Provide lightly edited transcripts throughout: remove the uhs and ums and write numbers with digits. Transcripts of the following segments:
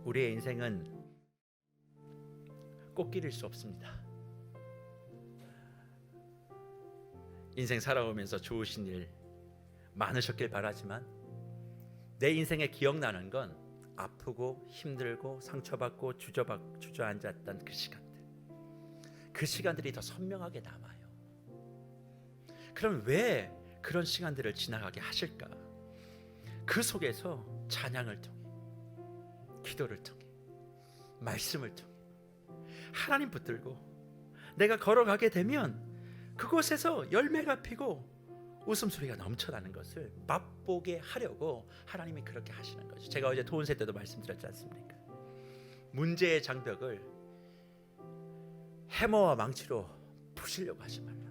우리의 인생은 꽃길일 수 없습니다. 인생 살아오면서 좋으신 일 많으셨길 바라지만 내 인생에 기억나는 건 아프고 힘들고 상처받고 주저앉았던 그 시간들이 더 선명하게 남아요. 그럼 왜 그런 시간들을 지나가게 하실까? 그 속에서 찬양을 통해, 기도를 통해, 말씀을 통해 하나님 붙들고 내가 걸어가게 되면 그곳에서 열매가 피고 웃음소리가 넘쳐나는 것을 맛보게 하려고 하나님이 그렇게 하시는 거죠. 제가 어제 도은세 때도 말씀드렸지 않습니까? 문제의 장벽을 해머와 망치로 부시려고 하지 말라고.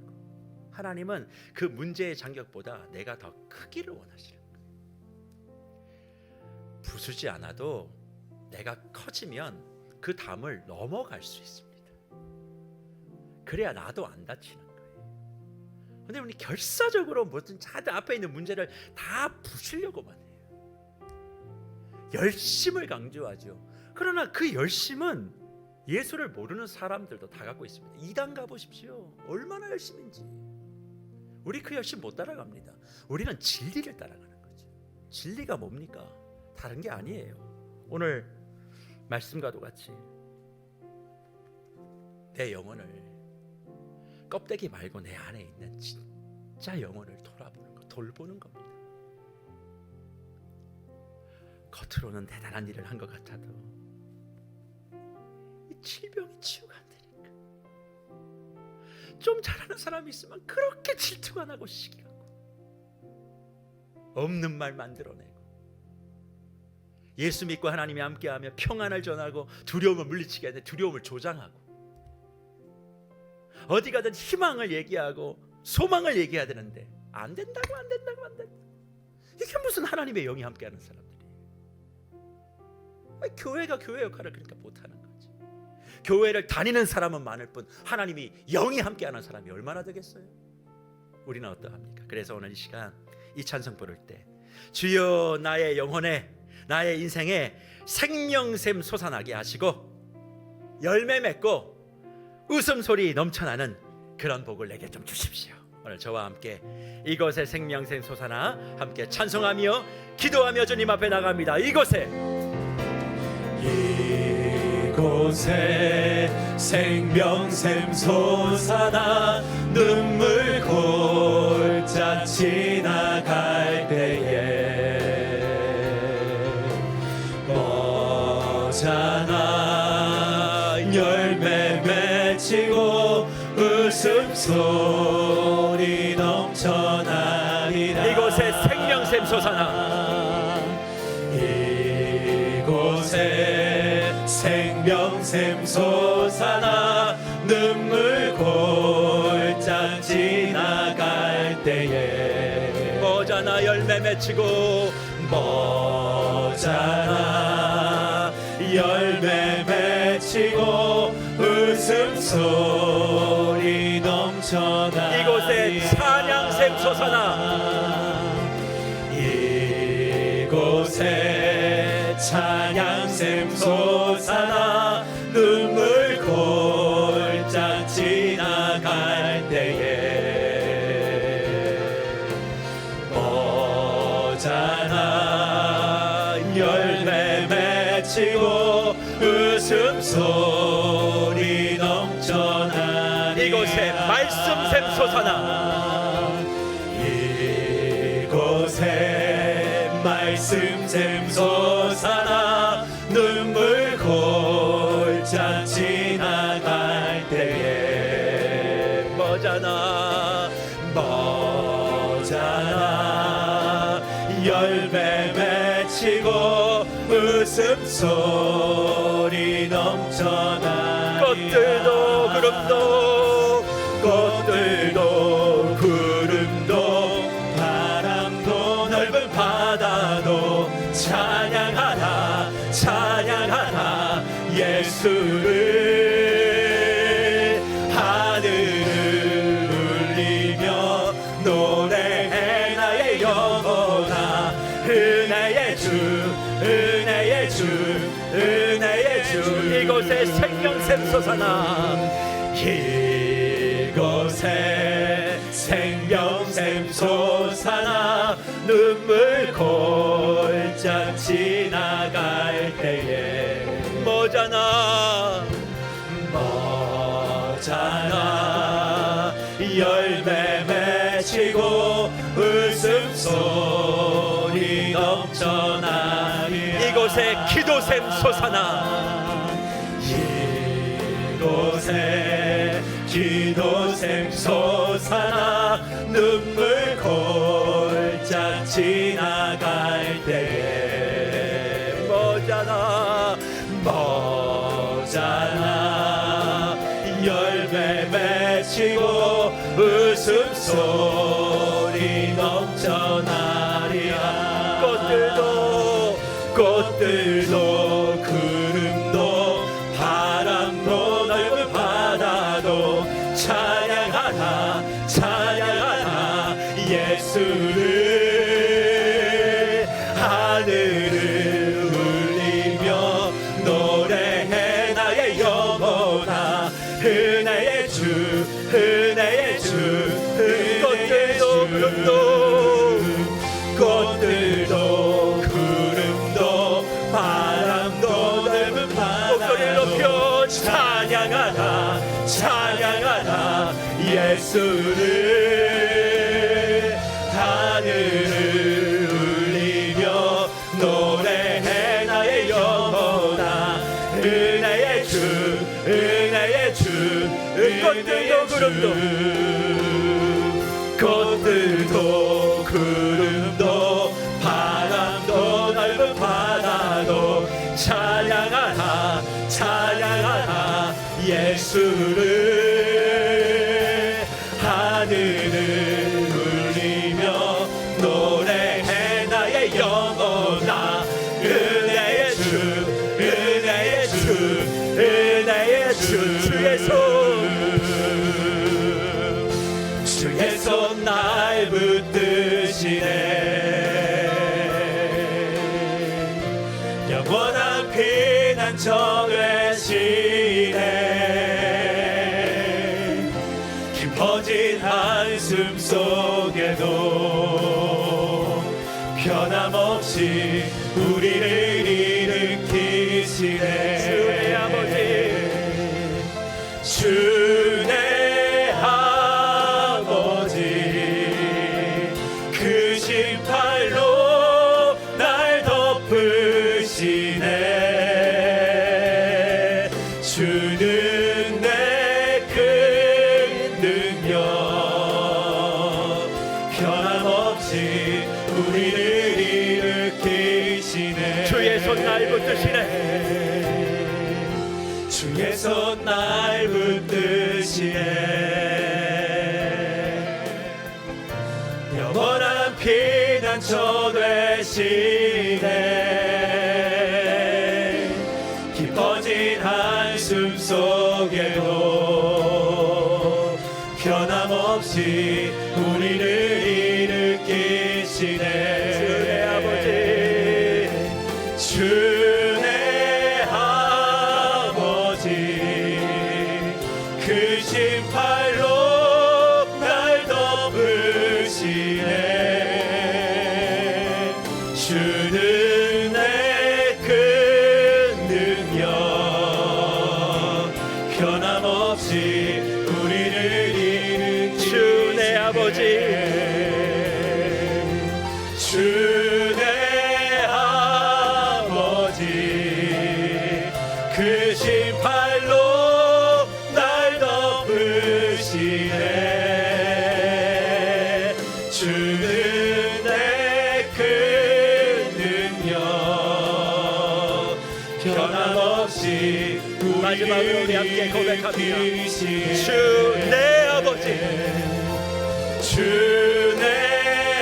하나님은 그 문제의 장벽보다 내가 더 크기를 원하시는 거예요. 부수지 않아도 내가 커지면 그 담을 넘어갈 수 있습니다. 그래야 나도 안 다치는 거예요. 근데 우리 결사적으로 무슨 자들 앞에 있는 문제를 다 부수려고만 해요. 열심을 강조하죠. 그러나 그 열심은 예수를 모르는 사람들도 다 갖고 있습니다. 이단 가보십시오. 얼마나 열심인지. 우리 그 열심 못 따라갑니다. 우리는 진리를 따라가는 거죠. 진리가 뭡니까? 다른 게 아니에요. 오늘 말씀과도 같이 내 영혼을, 껍데기 말고 내 안에 있는 진짜 영혼을 돌보는 겁니다. 겉으로는 대단한 일을 한 것 같아도 이 질병이 치유가 안 되니까, 좀 잘하는 사람이 있으면 그렇게 질투가 나고 시기하고 없는 말 만들어내고, 예수 믿고 하나님이 함께하며 평안을 전하고 두려움을 물리치게 하는데 두려움을 조장하고, 어디 가든 희망을 얘기하고 소망을 얘기해야 되는데 안 된다고. 이게 무슨 하나님의 영이 함께하는 사람들이에요. 교회가 교회 역할을 그러니까 못하는 거지. 교회를 다니는 사람은 많을 뿐 하나님이 영이 함께하는 사람이 얼마나 되겠어요? 우리는 어떠합니까? 그래서 오늘 이 시간 이 찬송 부를 때 주여 나의 영혼에, 나의 인생에 생명샘 솟아나게 하시고 열매 맺고 웃음소리 넘쳐나는 그런 복을 내게 좀 주십시오. 오늘 저와 함께 이곳에 생명샘 솟아나 함께 찬송하며 기도하며 주님 앞에 나갑니다. 이곳에 생명샘 솟아나 눈물 골짜 지나갈 때에 머잖아 열매 맺히고 웃음소리 넘쳐나리라. 이곳에 생명샘 솟아나, 이곳에 생명샘 솟아나 눈물 골짜 지나갈 때에 머잖아 열매 맺히고, 머잖아 열매 맺히고 웃음소리 넘쳐나. 이곳에 찬양샘 솟아나, 이곳에 찬양샘 솟아나 눈물 골짜 지나갈 때에 머잖아 열매 맺히고 웃음소리 넘쳐나. 이곳에 말씀샘 솟아나, 이곳에 말씀샘 솟아나 눈물 골짜 지나갈 때에 머잖아 열매 맺히고 웃음소리 넘쳐나. 꽃들도 구름도 바람도 넓은 바다도 찬양하라 예수를. 하늘을 울리며 노래해 나의 영혼아 은혜의 주 주 이곳에 생명샘 솟아나 이곳에 생명샘 솟아나 눈물 골짝 지나갈 때에 뭐잖아 열매 맺히고 웃음소리 넘쳐나리 이곳에 기도샘 솟아나 이곳에 기도샘 솟아나 눈물 골짝 지나갈 때에 뭐잖아 열매 맺히고 웃음소리 넘쳐나리라 꽃들도 구름도 바람도 넓은 바다도 찬양하라 예수를 하늘을 울리며 노래해 나의 영혼아 은혜의 주 꽃들도 구름도 바람도 넓은 목소리를 높여 찬양하라 예수를 하늘을 울리며 노래해 나의 영혼아 은혜의 주 꽃들도 구름도 바람도 넓은 바다도 찬양하라 예수를 하늘을 울리며 노래해 나의 영혼아 은혜의 주 주의 손 날 붙드시네 영원한 피난처 되시네 깊어진 한숨 속에도 변함없이 우리를 일으키시네 주의 아버지 그 신팔로 날 덮으시네 주는 내 큰 능력 변함없이 우리를 일으키시네 주의 손 날 붙드시네 주의 손 날 붙드시네 영원한 피난처 되시네 깊어진 한숨 속에도 변함없이 우리를 일으키시네 주의 아버지 그 신팔로 날 덮으시네 주는 내 큰 능력 변함없이 우리를 일으키시네 주의 아버지 그 신팔로 날 덮으시네 주는 내 큰 능력 변함없이 마지막으로 우리 함께 고백합니다. 주 내 아버지 주 내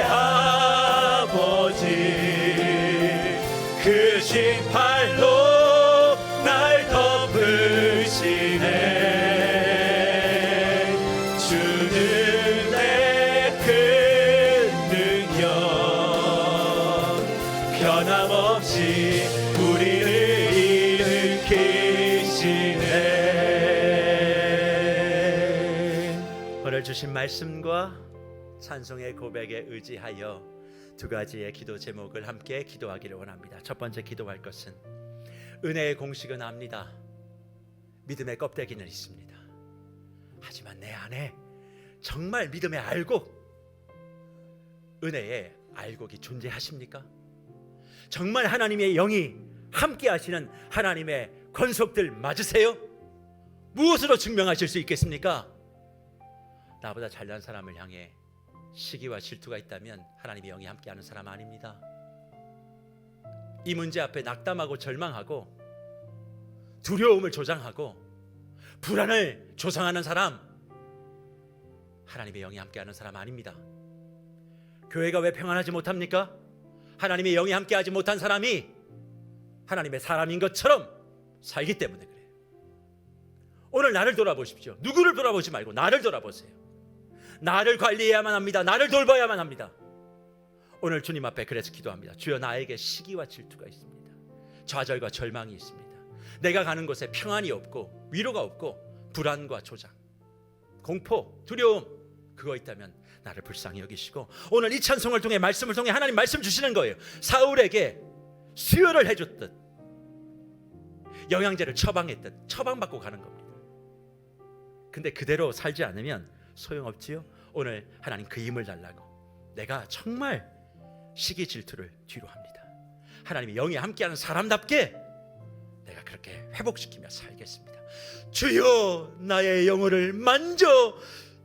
아버지 그 신팔로 날 덮으시네 주는 내 큰 능력 변함없이 우리를 일으키시네 주신 말씀과 찬송의 고백에 의지하여 두 가지의 기도 제목을 함께 기도하기를 원합니다. 첫 번째 기도할 것은 은혜의 공식은 압니다. 믿음의 껍데기는 있습니다. 하지만 내 안에 정말 믿음의 알곡, 은혜의 알곡이 존재하십니까? 정말 하나님의 영이 함께 하시는 하나님의 권속들 맞으세요? 무엇으로 증명하실 수 있겠습니까? 나보다 잘난 사람을 향해 시기와 질투가 있다면 하나님의 영이 함께하는 사람 아닙니다. 이 문제 앞에 낙담하고 절망하고 두려움을 조장하고 불안을 조성하는 사람, 하나님의 영이 함께하는 사람 아닙니다. 교회가 왜 평안하지 못합니까? 하나님의 영이 함께하지 못한 사람이 하나님의 사람인 것처럼 살기 때문에 그래요. 오늘 나를 돌아보십시오. 누구를 돌아보지 말고 나를 돌아보세요. 나를 관리해야만 합니다. 나를 돌봐야만 합니다. 오늘 주님 앞에 그래서 기도합니다. 주여, 나에게 시기와 질투가 있습니다. 좌절과 절망이 있습니다. 내가 가는 곳에 평안이 없고 위로가 없고 불안과 조장, 공포, 두려움, 그거 있다면 나를 불쌍히 여기시고 오늘 이 찬송을 통해 말씀을 통해 하나님 말씀 주시는 거예요. 사울에게 수혈을 해줬듯 영양제를 처방했듯 처방받고 가는 겁니다. 근데 그대로 살지 않으면 소용없지요. 오늘 하나님 그 힘을 달라고 내가 정말 시기 질투를 뒤로 합니다. 하나님의 영이 함께하는 사람답게 내가 그렇게 회복시키며 살겠습니다. 주여, 나의 영혼을 만져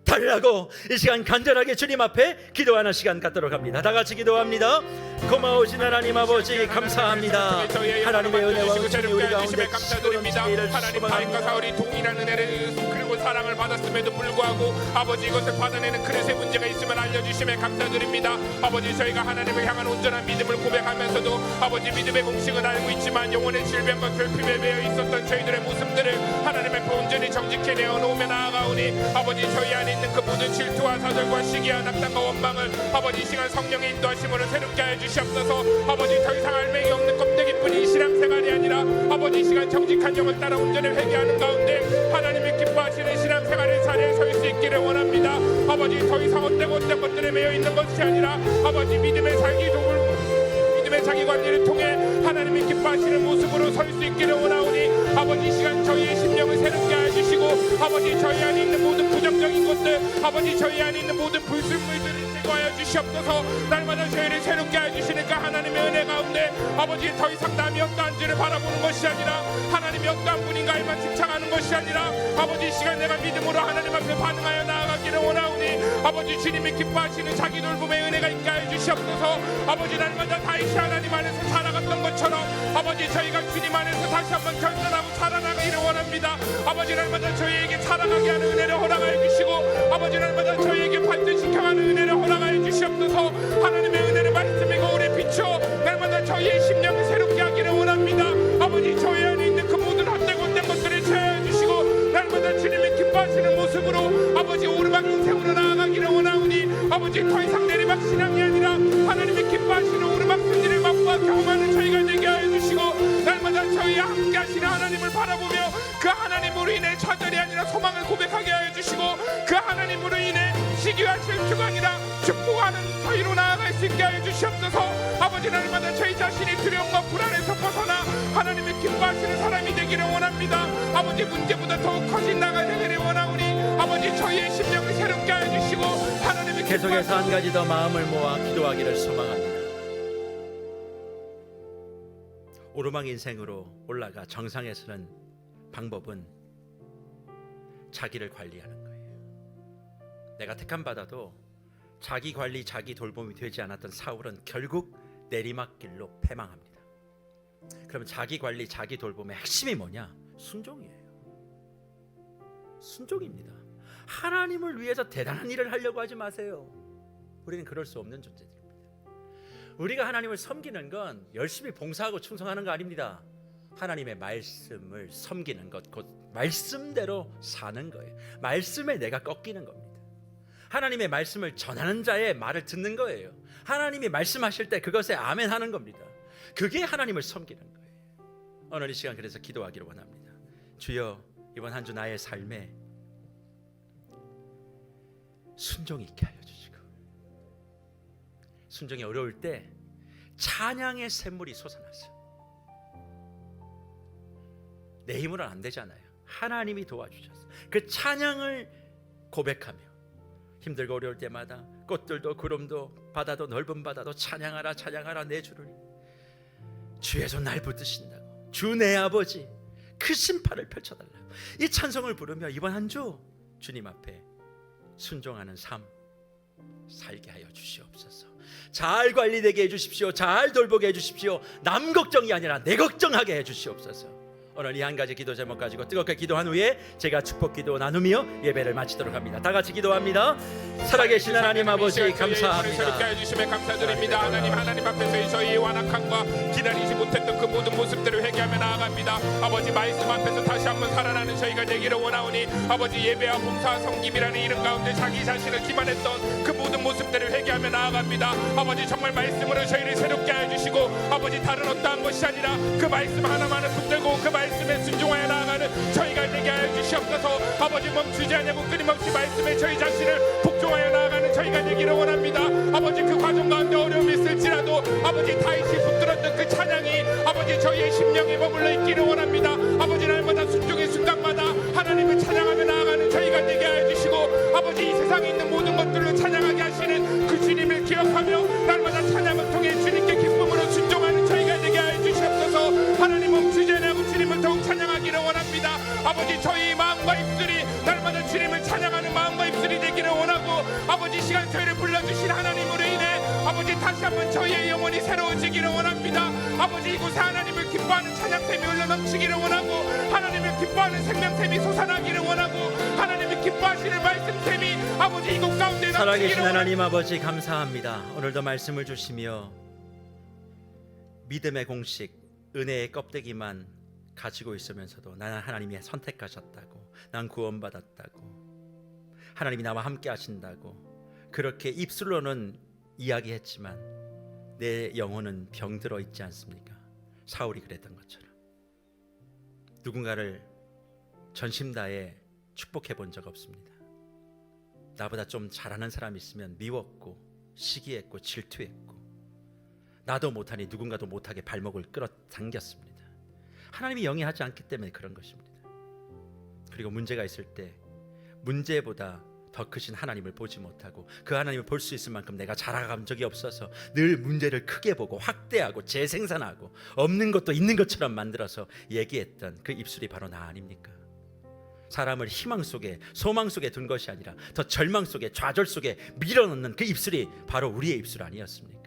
달라고 이 시간 간절하게 주님 앞에 기도하는 시간 갖도록 합니다. 다 같이 기도합니다. 고마우신 하나님 아버지 감사합니다. 하나님의 은혜와 은총이 우리 가운데 감사드립니다. 하나님 다윗과 사울이 동일한 은혜를 그리고 사랑을 받았음에도 불구하고 아버지 이것을 받아내는 그릇의 문제가 있으면 알려주심에 감사드립니다. 아버지, 저희가 하나님을 향한 온전한 믿음을 고백하면서도 아버지 믿음의 공식은 알고 있지만 영혼의 질병과 결핍에 매여 있었던 저희들의 모습들을 하나님 앞에 온전히 정직해 내어놓으며 나아가오니 아버지, 저희 안에 있는 그 모든 질투와 좌절과 시기와 낙담과 원망을 아버지 이 시간 성령의 인도하심으로 새롭게 해 주시옵소서. 아버지, 더 이상 알맹이 없는 껍데기뿐인 신앙생활이 아니라 아버지 이 시간 정직한 영을 따라 온전히 회개하는 가운데 하나님의 기뻐하시는 신앙생활의 자리에 설 수 있기를 원합니다. 아버지, 더 이상 어떤 것들에 매여 있는 것이 아니라 아버지 믿음의 자기 관리를 통해 하나님이 기뻐하시는 모습으로 설 수 있기를 원하오니 아버지 이 시간 저희의 심령을 새롭게 해주시고 아버지 저희 안에 있는 모든 부정적인 것들, 아버지 저희 안에 있는 모든 불순물들을 제거하여 주시옵소서. 날마다 저희를 새롭게 해주시니까 하나님의 은혜 가운데 아버지 더 이상 남이 어떠한 지를 바라보는 것이 아니라 하나님이 어떠한 분인가에만 집착하는 것이 아니라 아버지 이 시간 내가 믿음으로 하나님 앞에 반응하여 나아가기를 원하오니 아버지 주님이 기뻐하시는 자기 돌봄의 은혜가 있게 하여 주시옵소서. 아버지 날마다 다윗이 하나님 안에서 살아갔던 것처럼 아버지 저희가 주님 안에서 다시 한번 결단하고 살아나기를 원합니다. 아버지 날마다 저희에게 살아가게 하는 은혜를 허락하여 주시고 아버지 날마다 저희에게 발전시켜가는 은혜를 허락하여 주시옵소서. 하나님의 은혜를 말씀이 거울에 비춰 날마다 저희의 심령을 새롭게 하기를 원합니다. 아버지 저희 안에 있는 그 모든 헛되고 것들을 제하여 주시고 날마다 주님의 기뻐하시는 모습으로 아버지 오르막 인생으로 나아가기를 원하오니 아버지 더 이상 내리막 신앙이 아니라 하나님의 기뻐하시는 오르막 승리를 맛보아 경험하는 저희가 되게 하여 주시고 날마다 저희와 함께 하시는 하나님을 바라보며 그 하나님으로 인해 좌절이 아니라 소망을 고백하게 하여 주시고 그 하나님으로 인해 시기와 질투가 아니라 축복하는 저희로 나아갈 수 있게 하여 주시옵소서. 아버지 날마다 저희 자신이 두려움과 불안에서 벗어나 하나님의 기뻐하시는 사람이 되기를 원합니다. 아버지 문제보다 더욱 커진 나가 되기를 원하오니 아버지 저희의 심령을 새롭게 하여 주시고 하나님의 계속해서 한 가지 더 마음을 모아 기도하기를 소망합니다. 오르막 인생으로 올라가 정상에 서는 방법은 자기를 관리하는 거예요. 내가 택함 받아도 자기 관리, 자기 돌봄이 되지 않았던 사울은 결국 내리막길로 패망합니다. 그럼 자기 관리, 자기 돌봄의 핵심이 뭐냐? 순종이에요. 순종입니다. 하나님을 위해서 대단한 일을 하려고 하지 마세요. 우리는 그럴 수 없는 존재들입니다. 우리가 하나님을 섬기는 건 열심히 봉사하고 충성하는 거 아닙니다. 하나님의 말씀을 섬기는 것, 곧 말씀대로 사는 거예요. 말씀에 내가 꺾이는 겁니다. 하나님의 말씀을 전하는 자의 말을 듣는 거예요. 하나님이 말씀하실 때 그것에 아멘 하는 겁니다. 그게 하나님을 섬기는 거예요. 오늘 이 시간 그래서 기도하기를 원합니다. 주여, 이번 한 주 나의 삶에 순종 있게 하여 주시고, 순종이 어려울 때 찬양의 샘물이 솟아났어요. 내 힘으로는 안 되잖아요. 하나님이 도와주셨어요. 그 찬양을 고백하며 힘들고 어려울 때마다 꽃들도 구름도 바다도 넓은 바다도 찬양하라 찬양하라 내 주를, 주의 손 날 붙드신다고, 주 내 아버지 크신 팔을 펼쳐달라고 이 찬송을 부르며 이번 한 주 주님 앞에 순종하는 삶 살게 하여 주시옵소서. 잘 관리되게 해주십시오. 잘 돌보게 해주십시오. 남 걱정이 아니라 내 걱정하게 해주시옵소서. 오늘 이 한 가지 기도 제목 가지고 뜨겁게 기도한 후에 제가 축복 기도 나누며 예배를 마치도록 합니다. 다 같이 기도합니다. 살아계신 하나님 아버지 감사합니다. 새롭게 해주심에 감사드립니다. 하나님 앞에서 저희의 완악함과 기다리지 못했던 그 모든 모습들을 회개하며 나아갑니다. 아버지 말씀 앞에서 다시 한번 살아나는 저희가 되기를 원하오니 아버지 예배와 봉사와 섬김이라는 이름 가운데 자기 자신을 기만했던 그 모든 모습들을 회개하며 나아갑니다. 아버지 정말 말씀으로 저희를 새롭게 해주시고 아버지 다른 어떠한 것이 아니라 그 말씀 하나만을 붙들고 그 말씀에 순종하여 나아가는 저희가 되게 하여 주시옵소서. 아버지 멈추지 않냐고 끊임없이 말씀에 저희 자신을 복종하여 나아가는 저희가 되기를 원합니다. 아버지 그 과정 가운데 어려움이 있을지라도 아버지 다윗이 붙들었던 그 찬양이 아버지 저희의 심령에 머물러 있기를 원합니다. 아버지 날마다 순종의 순간마다 하나님을 찬양하며 나아가는 저희가 되게 하여 주시고 아버지 이 세상에 있는 모든 것들로 찬양하게 하시는 그 주님을 기억하며 날마다 찬양을 통해 주님께 기쁨으로 순종하는 저희가 되게 하여 주시옵소서. 하나님 멈추지 않고 주님을 더욱 찬양하기를 원합니다. 아버지 저희 마음과 입술이 날마다 주님을 찬양하는 마음과 입술이 되기를 원하고 아버지 시간 저희를 불러주신 하나님으로 인해 아버지 다시 한번 저희의 영혼이 새로워지기를 원합니다. 아버지 이곳에 하나님을 기뻐하는 찬양샘이 흘러넘치기를 원하고 하나님을 기뻐하는 생명샘이 솟아나기를 원하고 하나님을 기뻐하시는 말씀샘이 아버지 이곳 가운데 살아계신 하나님 아버지 감사합니다. 오늘도 말씀을 주시며 믿음의 공식 은혜의 껍데기만 가지고 있으면서도 나는 하나님이 선택하셨다고, 난 구원받았다고, 하나님이 나와 함께 하신다고 그렇게 입술로는 이야기했지만 내 영혼은 병들어 있지 않습니까? 사울이 그랬던 것처럼 누군가를 전심 다해 축복해 본 적 없습니다. 나보다 좀 잘하는 사람이 있으면 미웠고 시기했고 질투했고 나도 못하니 누군가도 못하게 발목을 끌어당겼습니다. 하나님이 영위하지 않기 때문에 그런 것입니다. 그리고 문제가 있을 때 문제보다 더 크신 하나님을 보지 못하고 그 하나님을 볼 수 있을 만큼 내가 자라간 적이 없어서 늘 문제를 크게 보고 확대하고 재생산하고 없는 것도 있는 것처럼 만들어서 얘기했던 그 입술이 바로 나 아닙니까? 사람을 희망 속에 소망 속에 둔 것이 아니라 더 절망 속에 좌절 속에 밀어넣는 그 입술이 바로 우리의 입술 아니었습니까?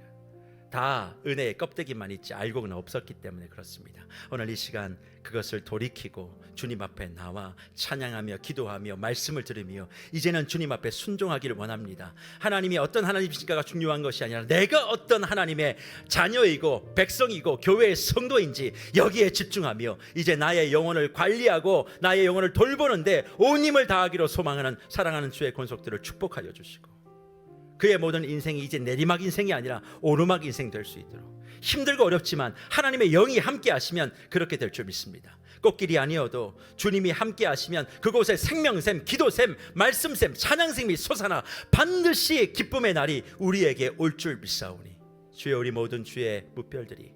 다 은혜의 껍데기만 있지 알고는 없었기 때문에 그렇습니다. 오늘 이 시간 그것을 돌이키고 주님 앞에 나와 찬양하며 기도하며 말씀을 들으며 이제는 주님 앞에 순종하기를 원합니다. 하나님이 어떤 하나님이신가가 중요한 것이 아니라 내가 어떤 하나님의 자녀이고 백성이고 교회의 성도인지 여기에 집중하며 이제 나의 영혼을 관리하고 나의 영혼을 돌보는데 온 힘을 다하기로 소망하는 사랑하는 주의 권속들을 축복하여 주시고 그의 모든 인생이 이제 내리막 인생이 아니라 오르막 인생 될 수 있도록 힘들고 어렵지만 하나님의 영이 함께 하시면 그렇게 될 줄 믿습니다. 꽃길이 아니어도 주님이 함께 하시면 그곳에 생명샘, 기도샘, 말씀샘, 찬양샘이 솟아나 반드시 기쁨의 날이 우리에게 올 줄 믿사오니 주여 우리 모든 주의 뭇별들이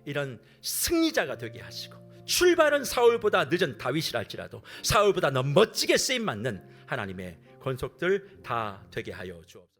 이런 승리자가 되게 하시고 출발은 사울보다 늦은 다윗이랄지라도 사울보다 더 멋지게 쓰임 맞는 하나님의 권속들 다 되게 하여 주옵소서.